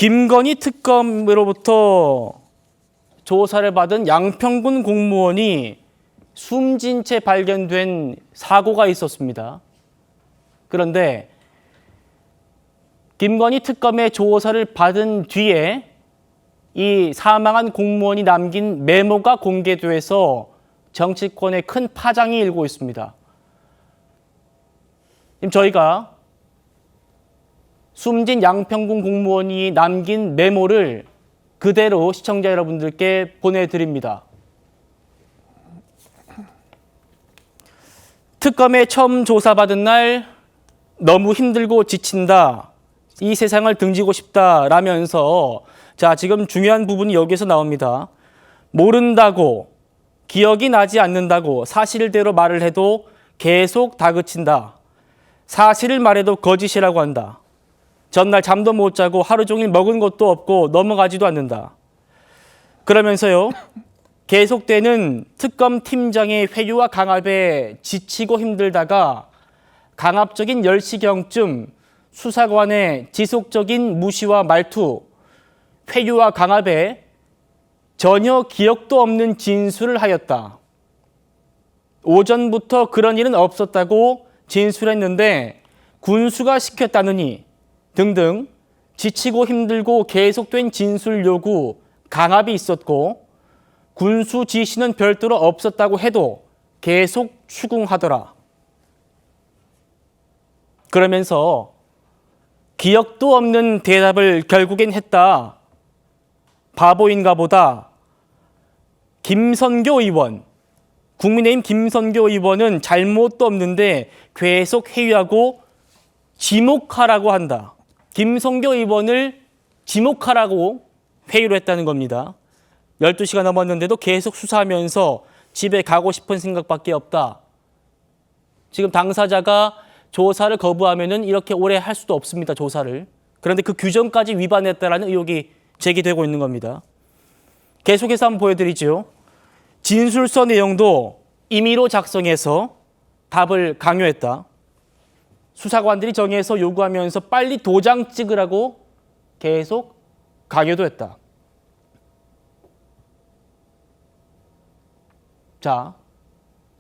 김건희 특검으로부터 조사를 받은 양평군 공무원이 숨진 채 발견된 사고가 있었습니다. 그런데 김건희 특검의 조사를 받은 뒤에 이 사망한 공무원이 남긴 메모가 공개돼서 정치권에 큰 파장이 일고 있습니다. 지금 저희가 숨진 양평군 공무원이 남긴 메모를 그대로 시청자 여러분들께 보내드립니다. 특검에 처음 조사받은 날 너무 힘들고 지친다. 이 세상을 등지고 싶다 라면서 자, 지금 중요한 부분이 여기서 나옵니다. 모른다고, 기억이 나지 않는다고 사실대로 말을 해도 계속 다그친다. 사실을 말해도 거짓이라고 한다. 전날 잠도 못 자고 하루 종일 먹은 것도 없고 넘어가지도 않는다. 그러면서요, 계속되는 특검 팀장의 회유와 강압에 지치고 힘들다가 강압적인 10시경쯤 수사관의 지속적인 무시와 말투, 회유와 강압에 전혀 기억도 없는 진술을 하였다. 오전부터 그런 일은 없었다고 진술했는데 군수가 시켰다느니 등등 지치고 힘들고 계속된 진술 요구, 강압이 있었고 군수 지시는 별도로 없었다고 해도 계속 추궁하더라. 그러면서 기억도 없는 대답을 결국엔 했다. 바보인가 보다. 김선교 의원, 국민의힘 김선교 의원은 잘못도 없는데 계속 회유하고 지목하라고 한다. 김선교 의원을 지목하라고 회유를 했다는 겁니다. 12시가 넘었는데도 계속 수사하면서 집에 가고 싶은 생각밖에 없다. 지금 당사자가 조사를 거부하면은 이렇게 오래 할 수도 없습니다, 조사를. 그런데 그 규정까지 위반했다라는 의혹이 제기되고 있는 겁니다. 계속해서 한번 보여드리죠. 진술서 내용도 임의로 작성해서 답을 강요했다. 수사관들이 정해서 요구하면서 빨리 도장 찍으라고 계속 강요도 했다. 자,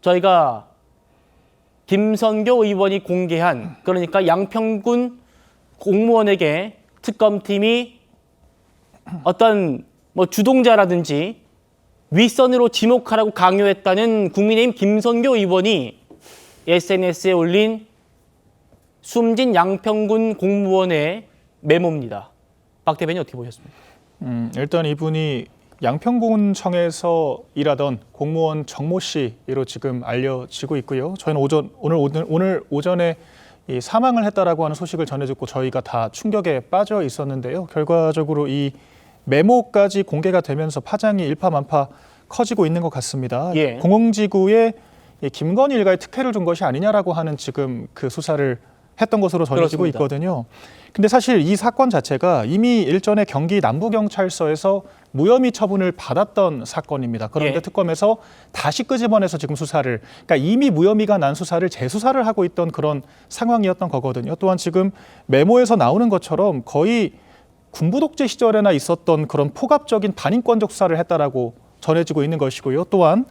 저희가 김선교 의원이 공개한, 그러니까 양평군 공무원에게 특검팀이 어떤 주동자라든지 윗선으로 지목하라고 강요했다는 국민의힘 김선교 의원이 SNS에 올린 숨진 양평군 공무원의 메모입니다. 박 대변인 어떻게 보셨습니까? 일단 이분이 양평군청에서 일하던 공무원 정모 씨로 지금 알려지고 있고요. 저희는 오늘 오전에 이 사망을 했다라고 하는 소식을 전해 듣고 저희가 다 충격에 빠져 있었는데요. 결과적으로 이 메모까지 공개가 되면서 파장이 일파만파 커지고 있는 것 같습니다. 예. 공흥지구에 김건희 일가에 특혜를 준 것이 아니냐라고 하는 지금 그 수사를 했던 것으로 전해지고 그렇습니다. 있거든요. 근데 사실 이 사건 자체가 이미 일전에 경기 남부경찰서에서 무혐의 처분을 받았던 사건입니다. 그런데 예. 특검에서 다시 끄집어내서 지금 수사를, 그러니까 이미 무혐의가 난 수사를 재수사를 하고 있던 그런 상황이었던 거거든요. 또한 지금 메모에서 나오는 것처럼 거의 군부 독재 시절에나 있었던 그런 포갑적인 반인권적 수사를 했다라고 전해지고 있는 것이고요. 또한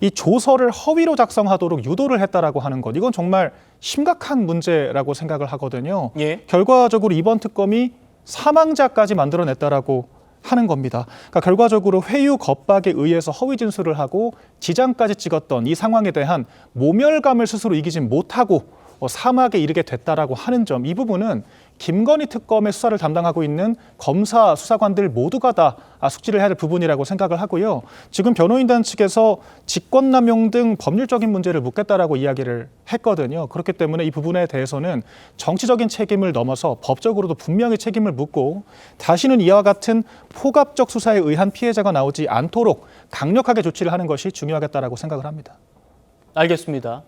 이 조서를 허위로 작성하도록 유도를 했다라고 하는 것, 이건 정말 심각한 문제라고 생각을 하거든요. 예. 결과적으로 이번 특검이 사망자까지 만들어냈다라고 하는 겁니다. 그러니까 결과적으로 회유 겁박에 의해서 허위 진술을 하고 지장까지 찍었던 이 상황에 대한 모멸감을 스스로 이기진 못하고 사막에 이르게 됐다라고 하는 점, 이 부분은 김건희 특검의 수사를 담당하고 있는 검사 수사관들 모두가 다 숙지를 해야 될 부분이라고 생각을 하고요. 지금 변호인단 측에서 직권남용 등 법률적인 문제를 묻겠다라고 이야기를 했거든요. 그렇기 때문에 이 부분에 대해서는 정치적인 책임을 넘어서 법적으로도 분명히 책임을 묻고 다시는 이와 같은 포갑적 수사에 의한 피해자가 나오지 않도록 강력하게 조치를 하는 것이 중요하겠다라고 생각을 합니다. 알겠습니다.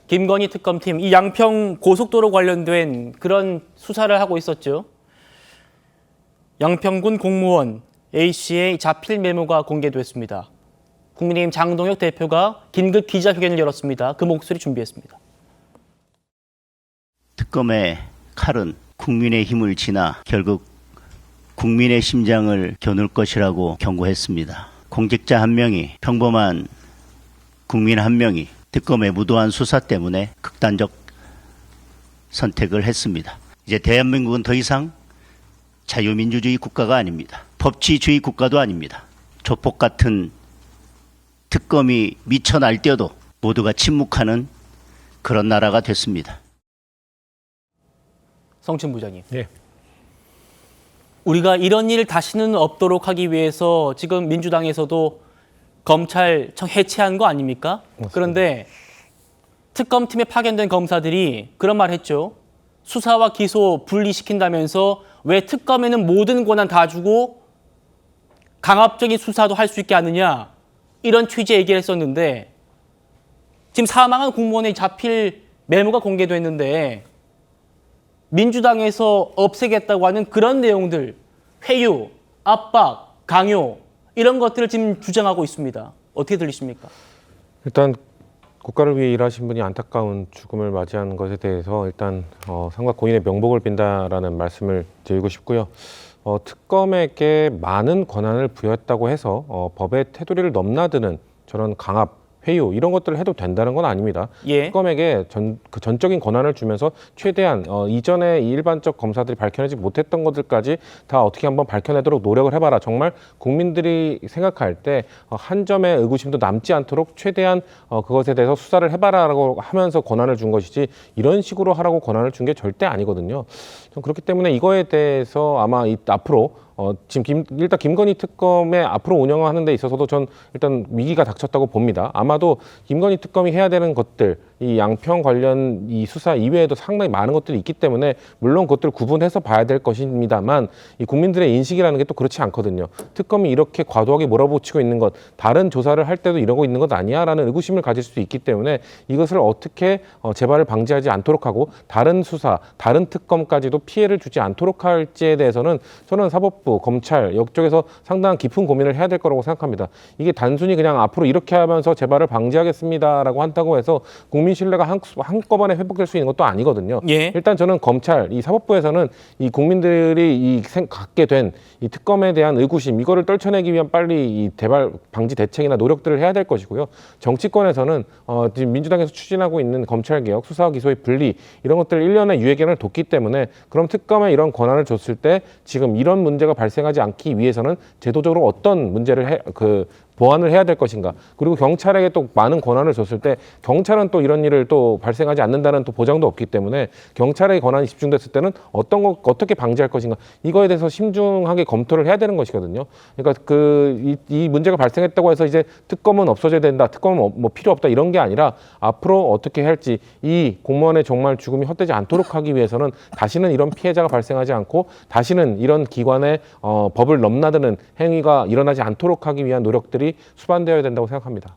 김건희 특검팀, 이 양평 고속도로 관련된 그런 수사를 하고 있었죠. 양평군 공무원 A씨의 자필 메모가 공개됐습니다. 국민의힘 장동혁 대표가 긴급 기자회견을 열었습니다. 그 목소리 준비했습니다. 특검의 칼은 국민의 힘을 지나 결국 국민의 심장을 겨눌 것이라고 경고했습니다. 공직자 한 명이, 평범한 국민 한 명이 특검의 무도한 수사 때문에 극단적 선택을 했습니다. 이제 대한민국은 더 이상 자유민주주의 국가가 아닙니다. 법치주의 국가도 아닙니다. 조폭 같은 특검이 미쳐 날뛰어도 모두가 침묵하는 그런 나라가 됐습니다. 성춘 부장님. 예. 우리가 이런 일 다시는 없도록 하기 위해서 지금 민주당에서도 검찰청 해체한 거 아닙니까? 맞습니다. 그런데 특검팀에 파견된 검사들이 그런 말 했죠. 수사와 기소 분리시킨다면서 왜 특검에는 모든 권한 다 주고 강압적인 수사도 할 수 있게 하느냐, 이런 취지의 얘기를 했었는데 지금 사망한 공무원의 잡힐 메모가 공개됐는데 민주당에서 없애겠다고 하는 그런 내용들, 회유, 압박, 강요, 이런 것들을 지금 주장하고 있습니다. 어떻게 들리십니까? 일단 국가를 위해 일하신 분이 안타까운 죽음을 맞이하는 것에 대해서 일단 상과 고인의 명복을 빈다라는 말씀을 드리고 싶고요. 특검에게 많은 권한을 부여했다고 해서 법의 테두리를 넘나드는 저런 강압, 회유 이런 것들을 해도 된다는 건 아닙니다. 예. 특검에게 전적인 권한을 주면서 최대한 이전에 일반적 검사들이 밝혀내지 못했던 것들까지 다 어떻게 한번 밝혀내도록 노력을 해봐라. 정말 국민들이 생각할 때 한 점의 의구심도 남지 않도록 최대한 그것에 대해서 수사를 해봐라라고 하면서 권한을 준 것이지 이런 식으로 하라고 권한을 준 게 절대 아니거든요. 그렇기 때문에 이거에 대해서 아마 앞으로 지금 일단 김건희 특검의 앞으로 운영하는 데 있어서도 전 일단 위기가 닥쳤다고 봅니다. 아마도 김건희 특검이 해야 되는 것들, 이 양평 관련 이 수사 이외에도 상당히 많은 것들이 있기 때문에 물론 그것들을 구분해서 봐야 될 것입니다만 이 국민들의 인식이라는 게 또 그렇지 않거든요. 특검이 이렇게 과도하게 몰아붙이고 있는 것, 다른 조사를 할 때도 이러고 있는 것 아니야라는 의구심을 가질 수 있기 때문에 이것을 어떻게 재발을 방지하지 않도록 하고 다른 수사, 다른 특검까지도 피해를 주지 않도록 할지에 대해서는 저는 사법부, 검찰 이쪽에서 상당한 깊은 고민을 해야 될 거라고 생각합니다. 이게 단순히 그냥 앞으로 이렇게 하면서 재발을 방지하겠습니다라고 한다고 해서 국민 신뢰가 한꺼번에 회복될 수 있는 것도 아니거든요. 예. 일단 저는 검찰, 이 사법부에서는 이 국민들이 갖게 된 이 특검에 대한 의구심 이거를 떨쳐내기 위한 빨리 이 재발 방지 대책이나 노력들을 해야 될 것이고요. 정치권에서는 지금 민주당에서 추진하고 있는 검찰 개혁, 수사와 기소의 분리 이런 것들 1년의 유예기간을 뒀기 때문에 그럼 특검에 이런 권한을 줬을 때 지금 이런 문제가 발생하지 않기 위해서는 제도적으로 어떤 문제를 보완을 해야 될 것인가. 그리고 경찰에게 또 많은 권한을 줬을 때 경찰은 또 이런 일을 또 발생하지 않는다는 또 보장도 없기 때문에 경찰의 권한이 집중됐을 때는 어떻게 방지할 것인가. 이거에 대해서 심중하게 검토를 해야 되는 것이거든요. 그러니까 이 문제가 발생했다고 해서 이제 특검은 없어져야 된다. 특검은 뭐 필요 없다. 이런 게 아니라 앞으로 어떻게 할지 이 공무원의 정말 죽음이 헛되지 않도록 하기 위해서는 다시는 이런 피해자가 발생하지 않고 다시는 이런 기관의 법을 넘나드는 행위가 일어나지 않도록 하기 위한 노력들이 수반되어야 된다고 생각합니다.